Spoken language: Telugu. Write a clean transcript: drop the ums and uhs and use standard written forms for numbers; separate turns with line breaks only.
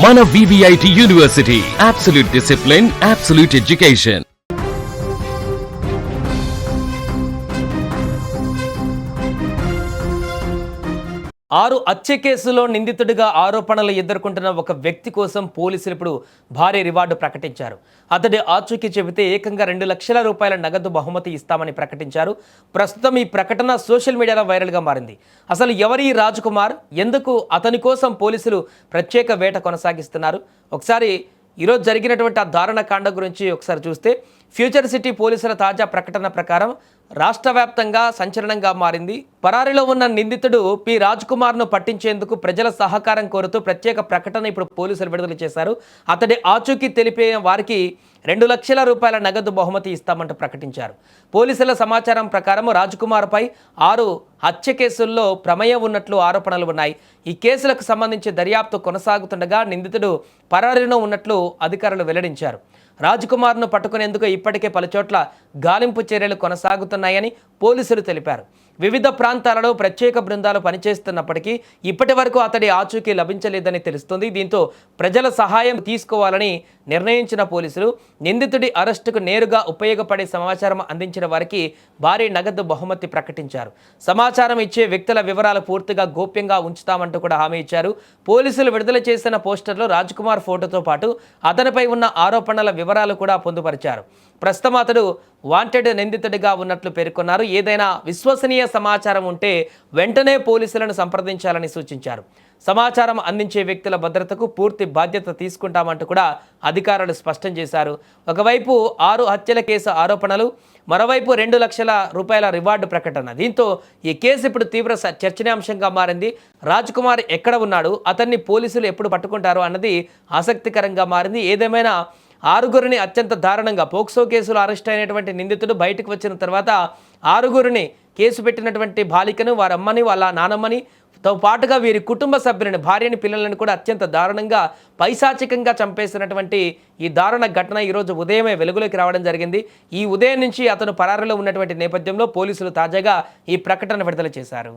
మన VVIT university, absolute discipline, absolute education.
6 హత్య కేసులో నిందితుడిగా ఆరోపణలు ఎదుర్కొంటున్న ఒక వ్యక్తి కోసం పోలీసులు ఇప్పుడు భారీ రివార్డు ప్రకటించారు. అతడి ఆచూకీ చెబితే ఏకంగా 2 లక్షల రూపాయల నగదు బహుమతి ఇస్తామని ప్రకటించారు. ప్రస్తుతం ఈ ప్రకటన సోషల్ మీడియాలో వైరల్గా మారింది. అసలు ఎవరి రాజ్ కుమార్, ఎందుకు అతని కోసం పోలీసులు ప్రత్యేక వేట కొనసాగిస్తున్నారు? ఒకసారి ఈరోజు జరిగినటువంటి ఆ దారుణ కాండ గురించి ఒకసారి చూస్తే, ఫ్యూచర్ సిటీ పోలీసుల తాజా ప్రకటన ప్రకారం రాష్ట్ర వ్యాప్తంగా సంచలనంగా మారింది. పరారీలో ఉన్న నిందితుడు పి రాజ్ కుమార్ను పట్టించేందుకు ప్రజల సహకారం కోరుతూ ప్రత్యేక ప్రకటన ఇప్పుడు పోలీసులు విడుదల చేశారు. అతడి ఆచూకీ తెలిపే వారికి 2 లక్షల రూపాయల నగదు బహుమతి ఇస్తామంటూ ప్రకటించారు. పోలీసుల సమాచారం ప్రకారం రాజ్ కుమార్పై 6 హత్య కేసుల్లో ప్రమేయం ఉన్నట్లు ఆరోపణలు ఉన్నాయి. ఈ కేసులకు సంబంధించి దర్యాప్తు కొనసాగుతుండగా నిందితుడు పరారీలో ఉన్నట్లు అధికారులు వెల్లడించారు. రాజ్ కుమార్ను పట్టుకునేందుకు ఇప్పటికే పలుచోట్ల గాలింపు చర్యలు కొనసాగుతున్నాయని పోలీసులు తెలిపారు. వివిధ ప్రాంతాలలో ప్రత్యేక బృందాలు పనిచేస్తున్నప్పటికీ ఇప్పటి వరకు అతడి ఆచూకీ లభించలేదని తెలుస్తుంది. దీంతో ప్రజల సహాయం తీసుకోవాలని నిర్ణయించిన పోలీసులు నిందితుడి అరెస్టుకు నేరుగా ఉపయోగపడే సమాచారం అందించిన వారికి భారీ నగదు బహుమతి ప్రకటించారు. సమాచారం ఇచ్చే వ్యక్తుల వివరాలు పూర్తిగా గోప్యంగా ఉంచుతామంటూ కూడా హామీ ఇచ్చారు. పోలీసులు విడుదల చేసిన పోస్టర్లో రాజ్ కుమార్ ఫోటోతో పాటు అతనిపై ఉన్న ఆరోపణల వివరాలు కూడా పొందుపరిచారు. ప్రస్తుతం అతడు వాంటెడ్ నిందితుడిగా ఉన్నట్లు పేర్కొన్నారు. ఏదైనా విశ్వసనీయ సమాచారం ఉంటే వెంటనే పోలీసులను సంప్రదించాలని సూచించారు. సమాచారం అందించే వ్యక్తుల భద్రతకు పూర్తి బాధ్యత తీసుకుంటామంటూ కూడా అధికారులు స్పష్టం చేశారు. ఒకవైపు 6 హత్యల కేసు ఆరోపణలు, మరోవైపు 2 లక్షల రూపాయల రివార్డు ప్రకటన. దీంతో ఈ కేసు ఇప్పుడు తీవ్ర చర్చనీయాంశంగా మారింది. రాజ్ కుమార్ ఎక్కడ ఉన్నాడు, అతన్ని పోలీసులు ఎప్పుడు పట్టుకుంటారు అన్నది ఆసక్తికరంగా మారింది. ఏదేమైనా 6గురిని అత్యంత దారుణంగా పోక్సో కేసులో అరెస్ట్ అయినటువంటి నిందితుడు బయటకు వచ్చిన తర్వాత 6గురిని కేసు పెట్టినటువంటి బాలికను, వారి అమ్మని, వాళ్ళ నానమ్మని తో పాటుగా వీరి కుటుంబ సభ్యులని, భార్యని, పిల్లలను కూడా అత్యంత దారుణంగా పైశాచికంగా చంపేసినటువంటి ఈ దారుణ ఘటన ఈరోజు ఉదయమే వెలుగులోకి రావడం జరిగింది. ఈ ఉదయం నుంచి అతను పరారీలో ఉన్నటువంటి నేపథ్యంలో పోలీసులు తాజాగా ఈ ప్రకటన విడుదల చేశారు.